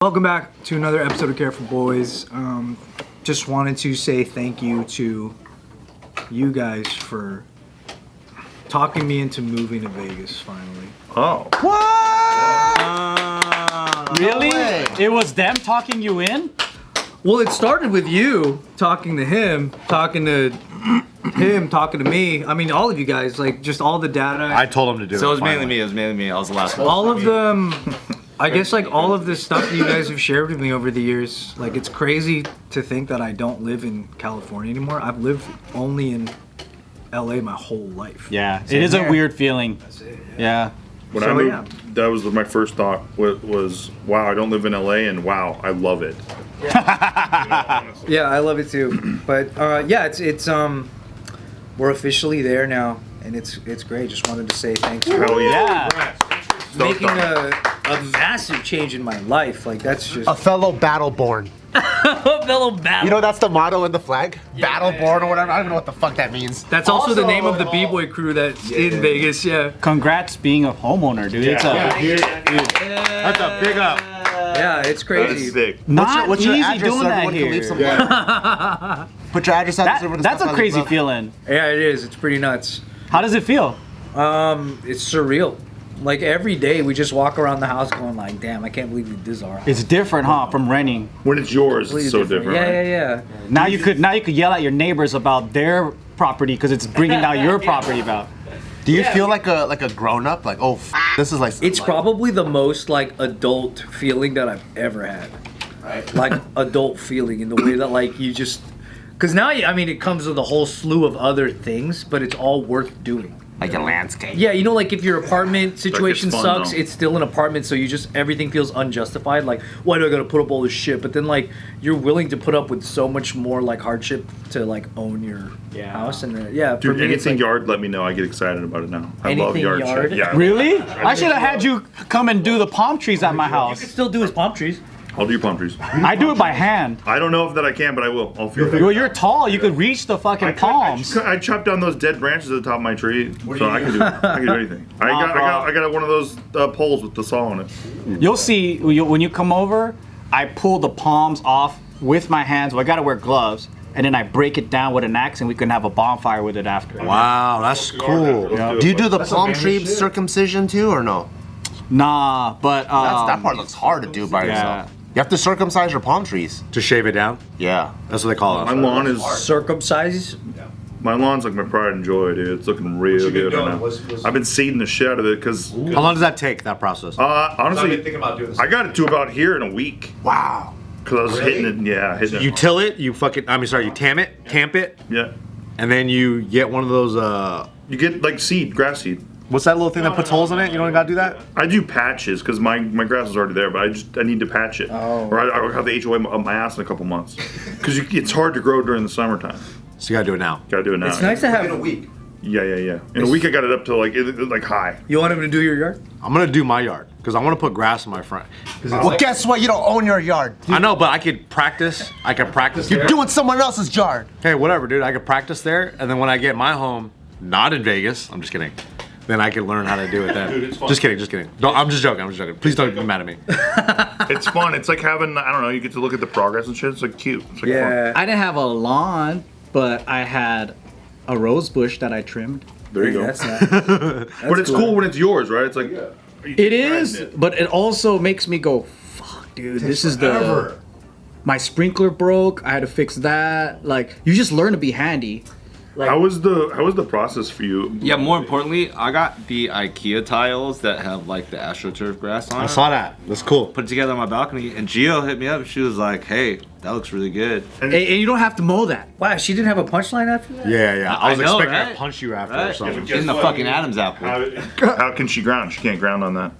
Welcome back to another episode of Care for Boys. Just wanted to say thank you to you guys for talking me into moving to Vegas finally. Oh. What? Really? No, it was them talking you in? Well, it started with you talking to him, talking to me. I mean, all of you guys, like just all the data. I told him to do it. So it was mainly me. I was the last one. All of them. I guess like all of the stuff that you guys have shared with me over the years, like it's crazy to think that I don't live in California anymore. I've lived only in LA my whole life. Yeah, it is a weird feeling. That's it. Yeah. When I moved, that was my first thought was, wow, I don't live in LA, and wow, I love it. Yeah, I love it too. But yeah, it's we're officially there now, and it's great. Just wanted to say thanks for Hell yeah. making a massive change in my life. Like that's just A fellow battle-born. fellow battle. You know that's the motto in the flag? Battle-born or whatever. I don't even know what the fuck that means. That's also the name of the b-boy crew that's in Vegas. Yeah. Congrats being a homeowner, dude. It's That's a big up. Yeah, it's crazy. That's sick. not What's your easy address doing so that everyone can leave here. some love? Put your address out. That's a crazy feeling. Yeah, it is. It's pretty nuts. How does it feel? It's surreal. Like every day we just walk around the house going like, damn, I can't believe we did this already. It's different, huh, from renting. When it's yours, it's so different. Yeah, right? yeah. Now you could yell at your neighbors about their property because it's bringing down your property value. Do you feel like a grown up? Like, oh, this is like. It's probably the most like adult feeling that I've ever had. Right. Like adult feeling in the way that like you just, because now I mean it comes with a whole slew of other things, but it's all worth doing. like a landscape. Yeah, you know, like if your apartment situation fun, sucks, though. it's still an apartment, so you just everything feels unjustified. Like, why do I gotta put up all this shit? But then like you're willing to put up with so much more like hardship to like own your house and yeah. Dude, for me, it's anything like, yard, let me know. I get excited about it now. I love Anything yard yard? shit. Yeah. Really? I should have had you come and do the palm trees at my you can house. still do his palm trees. I'll do palm trees. I do it by hand. I don't know if that I can, but I will. I'll feel it. Well, you're tall. You could reach the fucking palms. I chopped down those dead branches at the top of my tree, so I can do. I can do anything. I got one of those poles with the saw on it. You'll see when you come over. I pull the palms off with my hands. Well, I gotta wear gloves, and then I break it down with an axe, and we can have a bonfire with it after. Wow, that's cool. Do you do the palm tree circumcision too, or no? Nah, but That part looks hard to do by yourself. You have to circumcise your palm trees. To shave it down? Yeah. That's what they call My it. lawn is Circumcise. my lawn's like my pride and joy, dude. It's looking real good right now. I've been seeding the shit out of it because How long does that take, that process? honestly, thinking about doing this. I got it to about here in a week Wow. because I was hitting it. Yeah, hitting You it. till it, you camp it, Yeah, and then you get one of those, you get like seed, grass seed. what's that little thing that puts holes in it? You don't gotta do that? I do patches because my grass is already there, but I need to patch it, or I'll have the HOA up my ass in a couple months because it's hard to grow during the summertime. So you gotta do it now. Gotta do it now. It's nice to have. Yeah. In a week, I got it up to like high. You want him to do your yard? I'm gonna do my yard, because I wanna put grass in my front. Well, guess what? You don't own your yard. I know, but I could practice. You're doing someone else's yard. Hey, whatever, dude. I could practice there, and then when I get my home, not in Vegas, I'm just kidding, then I can learn how to do it then. Dude, it's fun. Just kidding. Don't, I'm just joking. Please don't get mad at me. It's fun. It's like having, I don't know, you get to look at the progress and shit. It's like cute. It's like fun. I didn't have a lawn, but I had a rose bush that I trimmed. There you go. That's not, But it's cool when it's yours, right? It's like It is, but it also makes me go, fuck, dude, this is the... My sprinkler broke, I had to fix that. Like, you just learn to be handy. How was the process for you? Yeah, more importantly, I got the IKEA tiles that have like the AstroTurf grass on I it. saw that. That's cool. Put it together on my balcony, and Gio hit me up. She was like, "Hey, that looks really good." And you don't have to mow that. wow, she didn't have a punchline after that? Yeah. I was I know, expecting right? to punch you after or Right? something. In the fucking Adam's apple. How can she ground? She can't ground on that.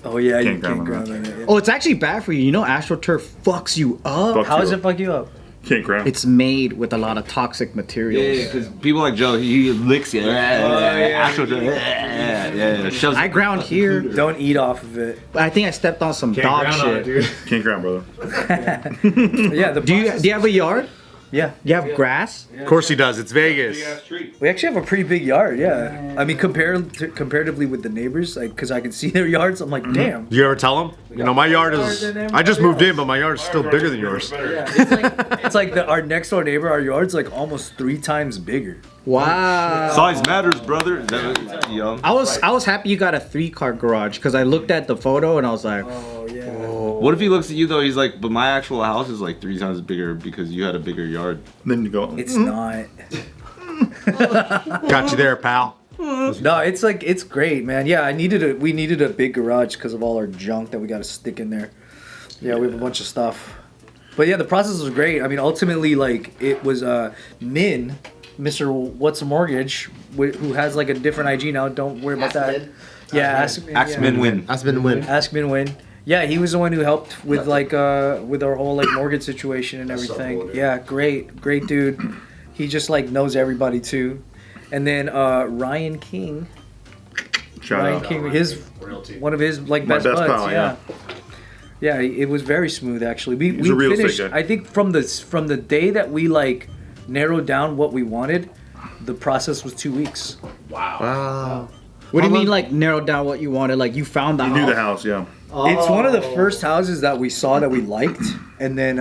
Oh yeah, you Can't can't ground ground on it. Oh, it's actually bad for you. You know, AstroTurf fucks you up. Fuck How you does up. it fuck you up? Can't ground. It's made with a lot of toxic materials. Yeah, because people like Joe, he licks you. AstroTurf. Yeah. Shoves I ground here, Don't eat off of it. but I think I stepped on some dog shit. Can't ground, brother. Yeah, the Do you have a yard? Yeah. You have grass? Of course he does. It's Vegas. We actually have a pretty big yard, yeah. I mean, comparatively with the neighbors, like, because I can see their yards, I'm like, damn. Do you ever tell them? You know, my yard is. I just moved in, but my yard is still bigger than yours. Yeah, it's like our next door neighbor, our yard's like almost 3 times bigger. Wow. Size matters, brother. Young. I was happy you got a 3-car garage because I looked at the photo and I was like, Oh, yeah. What if he looks at you though? He's like, but my actual house is like 3 times bigger because you had a bigger yard. Then you go. It's not. Got you there, pal. No, it's like, it's great, man. Yeah, we needed a big garage because of all our junk that we got to stick in there. Yeah, we have a bunch of stuff. But yeah, the process was great. I mean, ultimately, like, it was Min, Mr. What's a Mortgage, who has like a different IG now. Don't worry about that. Yeah, Ask Min Win. Ask Min Win. Ask Min Win. Yeah, he was the one who helped with like with our whole like mortgage situation and everything. Yeah, great dude. He just like knows everybody too. And then Ryan King. Shout Ryan out. King, one of his like best buds. pal, Yeah. Yeah, it was very smooth actually. We He's a real estate finished. guy. I think from the day that we like narrowed down what we wanted, the process was 2 weeks. Wow. what do you mean like narrowed down what you wanted? Like you found the You house? knew the house, yeah. It's one of the first houses that we saw that we liked, and then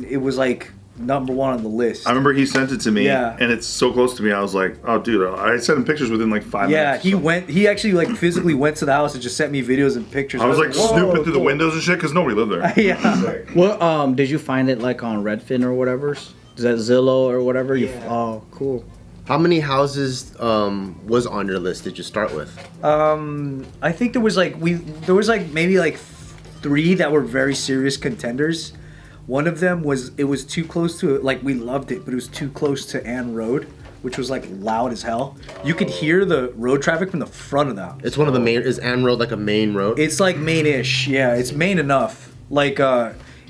it was like number 1 on the list. I remember he sent it to me, Yeah. and it's so close to me. I was like, "Oh, dude!" I sent him pictures within like 5 Yeah, minutes. he actually like physically went to the house and just sent me videos and pictures. I was like "Whoa, snooping through the cool." windows and shit because nobody lived there. Yeah. Well, did you find it like on Redfin or whatever? Is that Zillow or whatever? Yeah. Oh, cool. How many houses was on your list did you start with? I think there was like maybe like 3 that were very serious contenders. One of them was too close to it. Like we loved it, but it was too close to Ann Road, which was like loud as hell. You could hear the road traffic from the front of the house. It's one of the main. Is Ann Road like a main road? It's like main-ish, yeah. It's main enough. Like,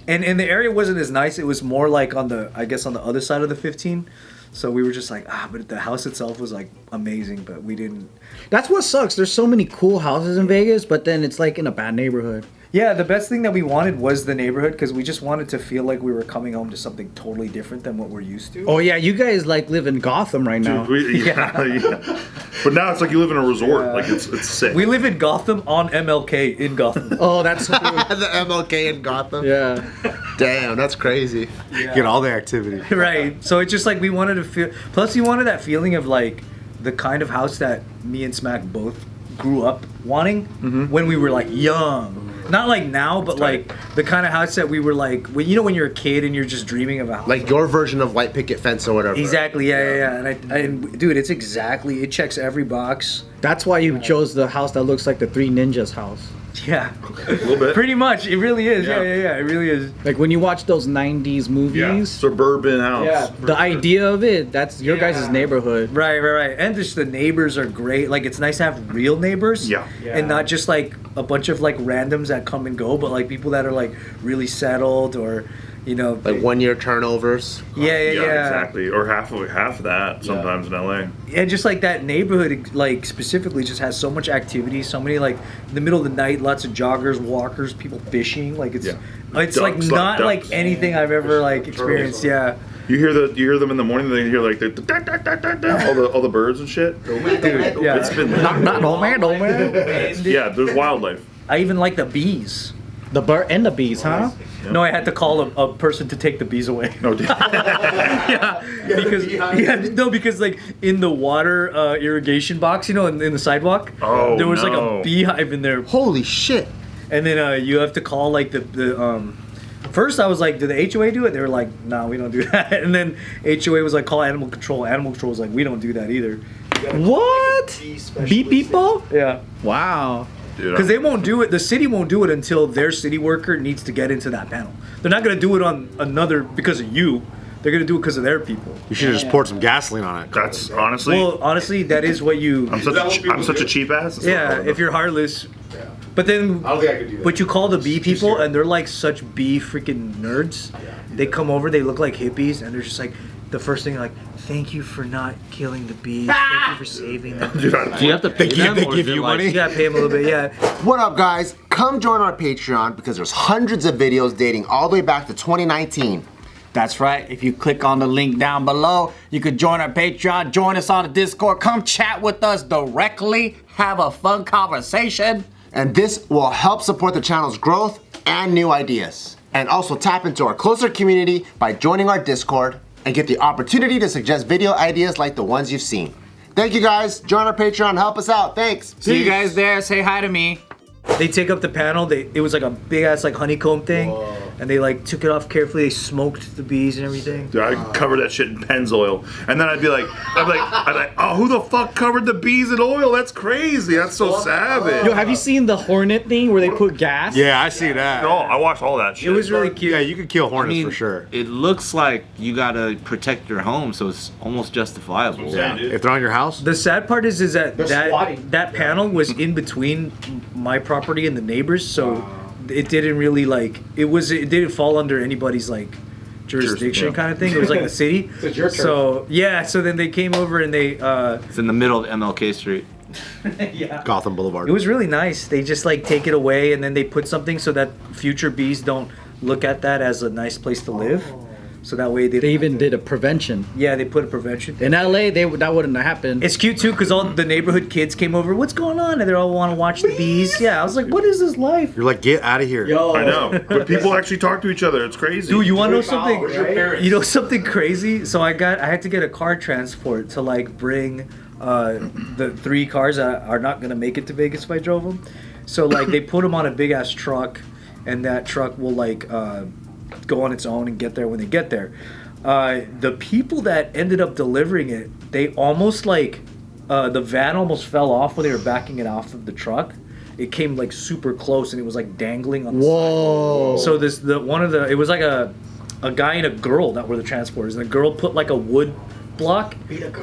and the area wasn't as nice. It was more like on the other side of the 15. So we were just like, but the house itself was like amazing, but we didn't. That's what sucks. There's so many cool houses in Vegas, but then it's like in a bad neighborhood. Yeah, the best thing that we wanted was the neighborhood because we just wanted to feel like we were coming home to something totally different than what we're used to. Oh yeah, you guys like live in Gotham right now. Yeah. But now it's like you live in a resort. Yeah. Like it's sick. We live in Gotham on MLK in Gotham. Oh, that's cool. The MLK in Gotham. Yeah. Damn, that's crazy. Get all the activity. Right. So it's just like we wanted to feel. Plus, we wanted that feeling of like the kind of house that me and Smack both grew up wanting when we were like young. Not like now, but like the kind of house that we were like, when you're a kid and you're just dreaming of a house. Like your version of white picket fence or whatever. Exactly. Yeah. And dude, it checks every box. That's why you chose the house that looks like the Three Ninjas house. Yeah. A little bit. Pretty much. It really is. Yeah. Yeah. It really is. Like when you watch those 90s movies. Yeah. Suburban house. Yeah. The idea of it, that's your guys' neighborhood. Right. And just the neighbors are great. Like it's nice to have real neighbors. Yeah. And not just like a bunch of like randoms that come and go, but like people that are like really settled or, Like 1-year turnovers. Yeah. Exactly. Or half of that sometimes in LA. And just like that neighborhood, like specifically, just has so much activity. So many like in the middle of the night, lots of joggers, walkers, people fishing. Like it's Ducks, like not ducks. like anything I've ever like experienced. Yeah. You hear them in the morning. They hear like the all the birds and shit. Dude, yeah. It's been No man. yeah. There's wildlife. I even like the bees. The bird and the bees, huh? No, I had to call a person to take the bees away. No, dude. Because like in the water irrigation box, in the sidewalk, Oh, there was like no. a beehive in there, Holy shit. and then you have to call like the. First, I was like, "Did the HOA do it?" They were like, "No, we don't do that." And then HOA was like, "Call animal control." Animal control was like, "We don't do that either." What? Bee people? Yeah. Wow. Dude, Because they won't do it. The city won't do it until their city worker needs to get into that panel. They're not gonna do it on another because of you. They're gonna do it because of their people. You should have just poured some gasoline on it. that's honestly. Well, honestly, that is what you. I'm such a cheap ass. It's Yeah, not- if you're heartless. But then, I don't think I could do that. but you call the bee people, and they're like such bee freaking nerds. They come over, they look like hippies, and they're just like, the first thing like, "Thank you for not killing the bees. Thank you for saving them." Dude, Do you have to pay them? They or give is it you like- money? You gotta pay them a little bit, yeah. What up, guys? Come join our Patreon because there's hundreds of videos dating all the way back to 2019. That's right. If you click on the link down below, you could join our Patreon, join us on the Discord, come chat with us directly, have a fun conversation. And this will help support the channel's growth and new ideas. And also tap into our closer community by joining our Discord and get the opportunity to suggest video ideas like the ones you've seen. Thank you guys. Join our Patreon, help us out. Thanks. See you guys there. Say hi to me. They take up the panel. It was like a big ass like honeycomb thing, and they like took it off carefully. They smoked the bees and everything. Dude, I'd cover that shit in Pennzoil, and then I'd be like, oh, who the fuck covered the bees in oil? That's crazy. That's so savage. Yo, have you seen the hornet thing where they put gas? Yeah, I see that. No, I watched all that shit. It was really cute. Yeah, you could kill hornets for sure. It looks like you gotta protect your home, so it's almost justifiable. Yeah, dude. If they're on your house. The sad part is that squatting. that panel was in between my property and the neighbors, so it didn't really like it didn't fall under anybody's like jurisdiction kind of thing. It was like the city. So it's your turf. So yeah, so then they came over and they It's in the middle of MLK Street. Gotham Boulevard. it was really nice. They just like take it away and then they put something so that future bees don't look at that as a nice place to live. So that way They even did a prevention. yeah, they put a prevention. In LA, that wouldn't have happened. It's cute too because all the neighborhood kids came over. What's going on? And they all want to watch the bees. Yeah, I was like, what is this life? You're like, get out of here. Yo, I know, but people actually talk to each other. It's crazy. Dude, you want to know something? Where's your parents? You know something crazy? So I had to get a car transport to like bring the 3 cars that are not gonna make it to Vegas if I drove them. So like they put them on a big ass truck, and that truck will like go on its own and get there when they get there. The people that ended up delivering it, they almost like the van almost fell off when they were backing it off of the truck. It came like super close and it was like dangling on the whoa. side. So it was like a guy and a girl that were the transporters, and the girl put like a wood block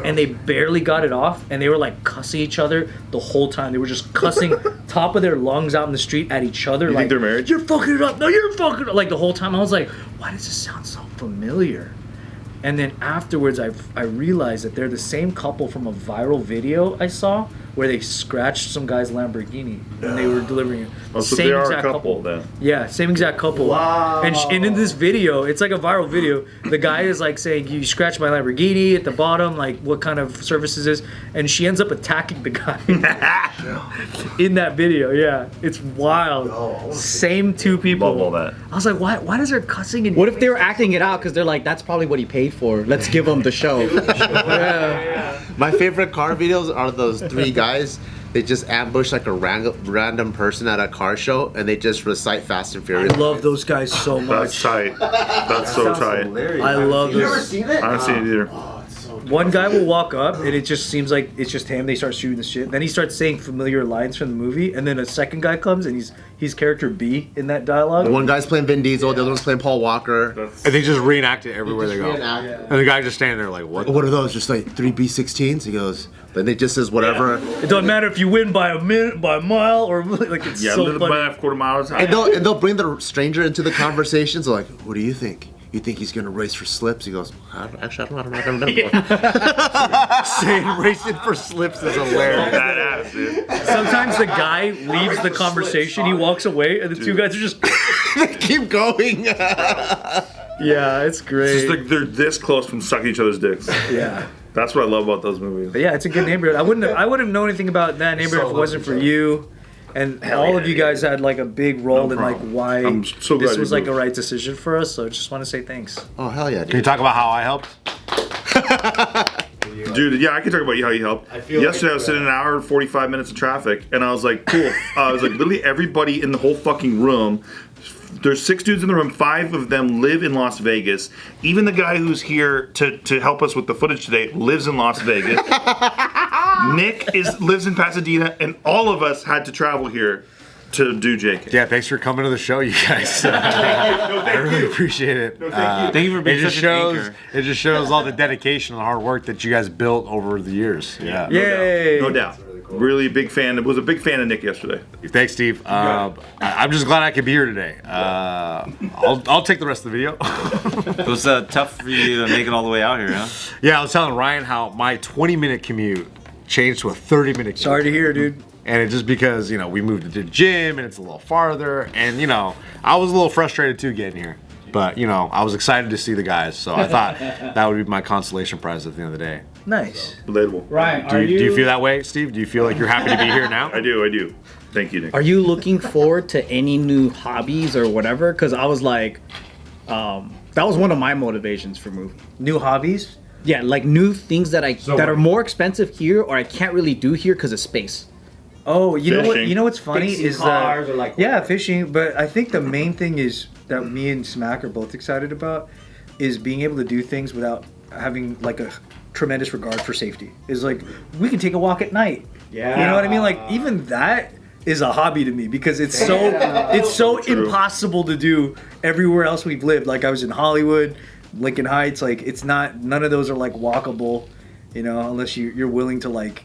and they barely got it off, and they were like cussing each other the whole time. They were just cussing top of their lungs out in the street at each other. You like, think they're married? You're fucking it up. No, you're fucking it up. Like the whole time I was like, why does this sound so familiar? And then afterwards I realized that they're the same couple from a viral video I saw where they scratched some guy's Lamborghini when they were delivering it. Oh, so they are a couple then. Yeah, same exact couple. Wow. And in this video, it's like a viral video, the guy is like saying, you scratched my Lamborghini at the bottom, like what kind of services is, and she ends up attacking the guy in that video. Yeah, it's wild. Same 2 people. Love all that. I was like, why does there cussing in? What if they were acting it out because they're like, that's probably what he paid for. Let's give him the show. Yeah. My favorite car videos are those 3 guys. They just ambush like a random person at a car show, and they just recite Fast and I Furious. love those guys so That's much. tight. That's so tight. I love You ever those. seen it? I haven't seen it either. One guy will walk up and it just seems like it's just him. They start shooting the shit. Then he starts saying familiar lines from the movie, and then a second guy comes and he's character B in that dialogue. One guy's playing Vin Diesel, the other one's playing Paul Walker. And they just reenact it everywhere they go. reenact And the guy just standing there like, what? What are those? Just like 3 B-16s? He goes, then they just says whatever. It doesn't matter if you win by a minute, by a mile, or like it's Yeah, so little funny. by a quarter mile. And they'll bring the stranger into the conversations. Like, what do you think? You think he's gonna race for slips? He goes, actually, I don't know. I've never done it before. Saying racing for slips is hilarious. Badass, dude. Sometimes the guy leaves the conversation, he walks away, and the 2 guys are just. Keep going. Yeah, it's great. It's just like they're this close from sucking each other's dicks. Yeah. That's what I love about those movies. But yeah, it's a good neighborhood. I wouldn't have known anything about that neighborhood if it wasn't for you. And all of you guys had like a big role in like why I'm so glad this you was like moved. a right decision for us. So I just want to say thanks. Oh, hell yeah, Can you dude. talk about how I helped? Dude, yeah, I can talk about how you helped. Yesterday I was sitting in an hour and 45 minutes of traffic, and I was like, cool. I was like, literally everybody in the whole fucking room. There's 6 dudes in the room. 5 of them live in Las Vegas. Even the guy who's here to help us with the footage today lives in Las Vegas. Nick lives in Pasadena, and all of us had to travel here to do JK. Yeah, thanks for coming to the show, you guys. I really appreciate it. Thank you for being it just such an shows. anchor. It just shows all the dedication and hard work that you guys built over the years. Yeah. Yay! No doubt. Really big fan. Was a big fan of Nick yesterday. Thanks, Steve. I'm just glad I could be here today. I'll take the rest of the video. It was tough for you to make it all the way out here, huh? Yeah, I was telling Ryan how my 20-minute commute changed to a 30-minute commute. Sorry to hear, dude. And it's just because, we moved to the gym and it's a little farther. And, I was a little frustrated too getting here. But you know, I was excited to see the guys, so I thought that would be my consolation prize at the end of the day. Nice. Relatable. Ryan, Do you feel that way, Steve? Do you feel like you're happy to be here now? I do. Thank you, Nick. Are you looking forward to any new hobbies or whatever? Because I was like, that was one of my motivations for moving. New hobbies? Yeah, like new things that that are more expensive here or I can't really do here because of space. Oh, you know what? Fishing. You know what's funny Fixing is cars that or like fishing. But I think the main thing is that me and Smack are both excited about is being able to do things without having like a tremendous regard for safety. Is like we can take a walk at night. Yeah. You know what I mean? Like even that is a hobby to me because it's so True. impossible to do everywhere else we've lived. Like I was in Hollywood, Lincoln Heights. Like it's not. None of those are like walkable. You know, unless you're willing to like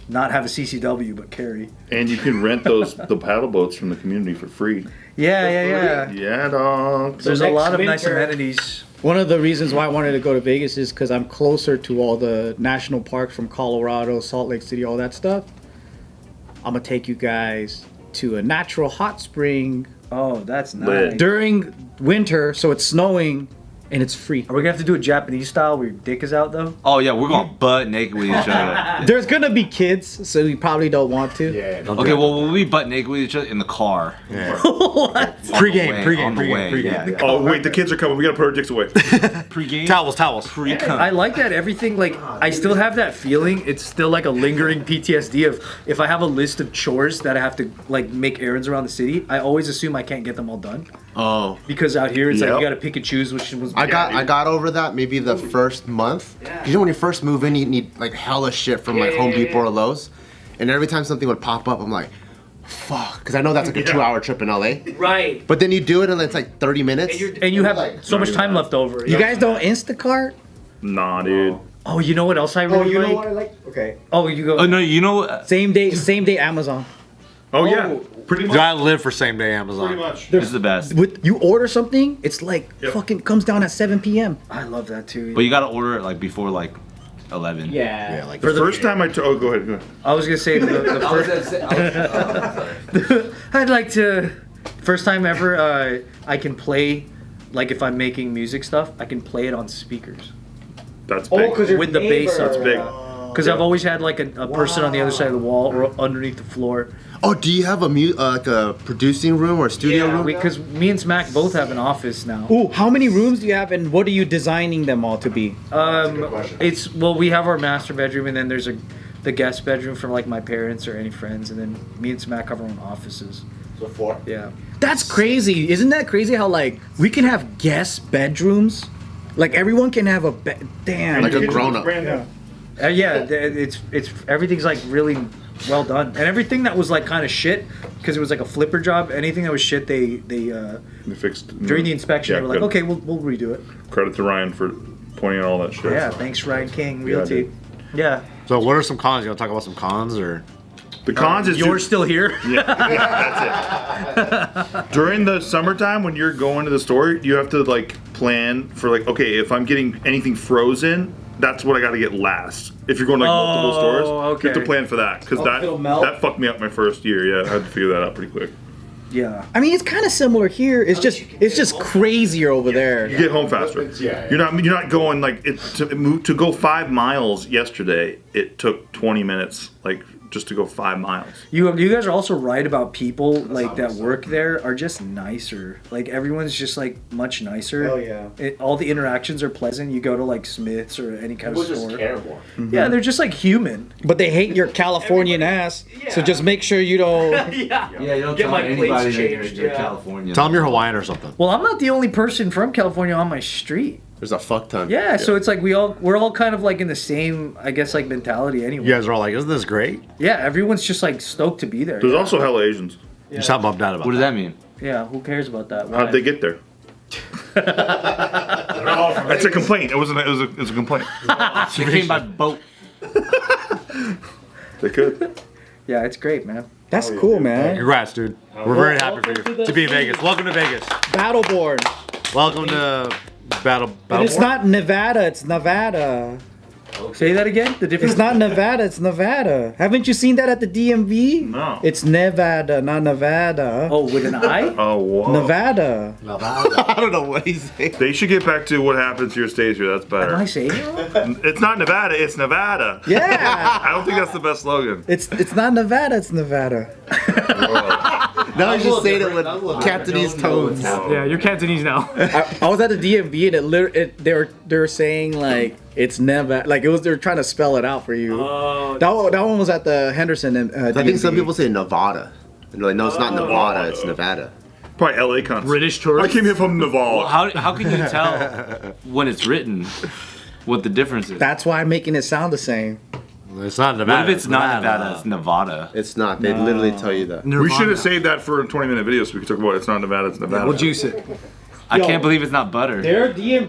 not have a CCW but carry. And you can rent the paddle boats from the community for free. Yeah. Yeah, dog. There's a next lot of nice winter- amenities. One of the reasons why I wanted to go to Vegas is because I'm closer to all the national parks from Colorado, Salt Lake City, all that stuff. I'm going to take you guys to a natural hot spring Oh, that's Lit. nice. during winter, so it's snowing and it's free. Are we gonna have to do a Japanese style where your dick is out though? Oh yeah, we're going butt naked with each other. There's going to be kids, so you probably don't want to. Okay, well we'll be butt naked with each other in the car. Yeah. Pregame, on the way. Pregame. Oh wait, the kids are coming. We gotta put our dicks away. Pregame. Towels. Pre-cum. I like that everything, like, I still have that feeling. It's still like a lingering PTSD of if I have a list of chores that I have to, like, make errands around the city, I always assume I can't get them all done. Oh. Because out here, it's like Yep. you gotta pick and choose which was. I got over that maybe the first month. You know when you first move in, you need like hella shit from like Home Depot or Lowe's, and every time something would pop up, I'm like, fuck, because I know that's like a 2-hour trip in LA. Right. But then you do it and it's like 30 minutes. And you have so much time left over. You guys don't Instacart? Nah, dude. Oh, you know what else I really like? I like? Okay. Oh, you go. Oh no, you know what? Same day Amazon. Oh yeah, pretty Dude, much. I live for same day Amazon. Pretty much. This is the best. With you order something, it's like fucking comes down at 7 p.m. I love that too. But you gotta order it like before like 11. Yeah. Like The first time I oh go ahead. I was gonna say the first. I'd like to. First time ever, I can play, like if I'm making music stuff, I can play it on speakers That's big. with the bass. That's big. Because I've always had like a person on the other side of the wall or underneath the floor. Oh, do you have a like a producing room or a studio room? Because me and Smack both have an office now. Ooh, how many rooms do you have, and what are you designing them all to be? It's we have our master bedroom, and then there's the guest bedroom for like my parents or any friends, and then me and Smack have our own offices. So 4. Yeah. That's crazy. Isn't that crazy how like we can have guest bedrooms? Like everyone can have a bed. Damn. Like a grown up. It's everything's like really well done, and everything that was like kind of shit because it was like a flipper job. Anything that was shit, they They fixed during the inspection Yeah, they were like, good. okay, we'll redo it. Credit to Ryan for pointing out all that shit. Yeah, thanks Ryan King, Yeah, Realty. dude. Yeah, So what are some cons? You want to talk about some cons or? The cons is you're still here. that's it. During the summertime, when you're going to the store, you have to like plan for like, okay, if I'm getting anything frozen, that's what I got to get last. If you're going to like multiple stores, you have to okay. plan for that because it'll melt. that fucked me up my first year. Yeah, I had to figure that out pretty quick. Yeah. I mean, it's kind of similar here. It's just crazier over there. You get home faster. You're not going like to go 5 miles yesterday. It took 20 minutes, like just to go 5 miles. You guys are also right about people like that work there are just nicer. Like everyone's just like much nicer. Oh, yeah. All the interactions are pleasant. You go to like Smith's or any kind of People store. just care more. Yeah, they're just like human. But they hate your Californian ass. So just make sure you don't. Yeah, you don't Get tell my anybody plates that changed, you're yeah. California. Tell them you're Hawaiian or something. Well, I'm not the only person from California on my street. There's a fuck ton. Yeah, so it's like we're all kind of like in the same, I guess, like mentality anyway. You guys are all like, isn't this great? Yeah, everyone's just like stoked to be there. There's also hella Asians. You sound bummed out about What does that mean? Yeah, who cares about that? How'd they get there? That's a complaint. It was a complaint. They came by boat. They could. Yeah, it's great, man. That's cool, man. Congrats, dude. We're very happy for you to be in Vegas. Welcome to Vegas. Battleborn. Welcome to Battle. And it's Battleborn? not Nevada, it's Nevada. Say that again. The difference. It's not Nevada. It's Nevada. Haven't you seen that at the DMV? No. It's Nevada, not Nevada. Oh, with an I? Oh, whoa. Nevada. I don't know what he's saying. They should get back to what happens here stays here. That's Am I better. saying it wrong? It's not Nevada, it's Nevada. Yeah. I don't think that's the best slogan. It's not Nevada. It's Nevada. Now he's just saying it with Cantonese tones. Yeah, you're Cantonese now. I was at the DMV and they were saying like it's Nevada, like they were trying to spell it out for you. That one was at the Henderson. I think some people say Nevada. And they're like, no, it's not Nevada, it's Nevada. Probably LA cunts. British tourists. I came here from Nevada. Well, how can you tell when it's written what the difference is? That's why I'm making it sound the same. It's not Nevada. What if it's not Nevada? It's Nevada. It's not. They literally tell you that. We should have saved that for a 20-minute video so we could talk about it's not Nevada, it's Nevada. We'll juice it. I can't believe it's not butter. Their DMV